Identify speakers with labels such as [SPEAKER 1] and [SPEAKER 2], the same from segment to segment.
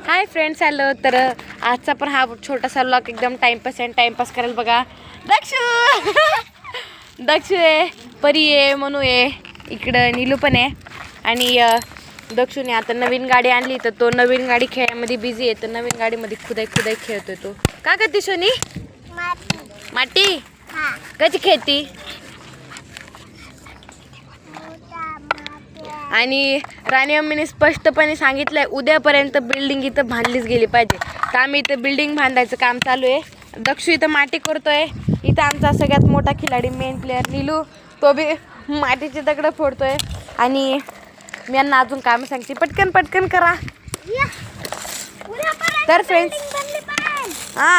[SPEAKER 1] Hi friends, hello. तर आजचा पण हा छोटासा व्लॉग एकदम टाइमपास करेल बघा. दक्षू दक्षू आहे, परी आहे, मनू आहे, इकडं नीलू पण आहे. आणि दक्षूने आता नवीन गाडी आणली तर तो नवीन गाडी खेळण्यामध्ये बिझी आहे. तर नवीन गाडीमध्ये खुदाई खेळतोय तो. का करते सोनी? माटी कशी खेळती? आणि राणी अम्मीने स्पष्टपणे सांगितलंय उद्यापर्यंत बिल्डिंग इथं बांधलीच गेली पाहिजे. तर आम्ही इथं बिल्डिंग बांधायचं काम चालू आहे. दक्षू इथं माती करतोय. इथं आमचा सगळ्यात मोठा खिलाडी मेन प्लेअर नीलू, तो बी मातीचे दगड फोडतोय. आणि मी यांना अजून काम सांगते, पटकन करा. तर फ्रेंड्स,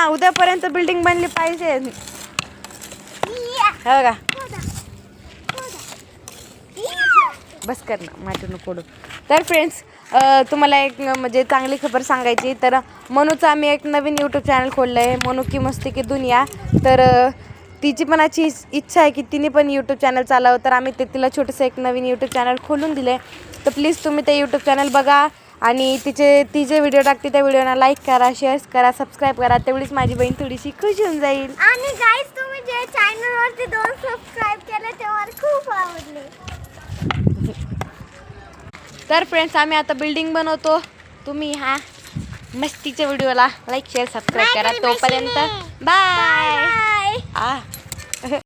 [SPEAKER 1] उद्यापर्यंत बिल्डिंग बनली पाहिजे. हो का? बस कर ना, माती नको फोडू. तर फ्रेंड्स, तुम्हाला एक म्हणजे चांगली खबर सांगायची. तर मनूचं आम्ही एक नवीन यूट्यूब चॅनल खोललं आहे, मनू की मस्ती की दुनिया. तर तिची पण अशी इच्छा आहे की तिने पण यूट्यूब चॅनल चालावं. तर आम्ही तिला छोटंसं एक नवीन यूट्यूब चॅनल खोलून दिलं आहे. तर प्लीज तुम्ही ते यूट्यूब चॅनल बघा आणि ती जे व्हिडिओ टाकते त्या व्हिडिओना लाईक करा, शेअर करा, सबस्क्राईब करा. तेवढीच माझी बहीण थोडीशी खुश होऊन जाईल.
[SPEAKER 2] आणि गाईज, तुम्ही जे चॅनलवरती 2 सबस्क्राईब केले ते मला खूप आवडले.
[SPEAKER 1] तर फ्रेंड्स, आम्ही आता बिल्डिंग बनवतो. तुम्ही ह्या मस्तीच्या व्हिडिओला लाईक शेअर सबस्क्राईब करा. तोपर्यंत बाय.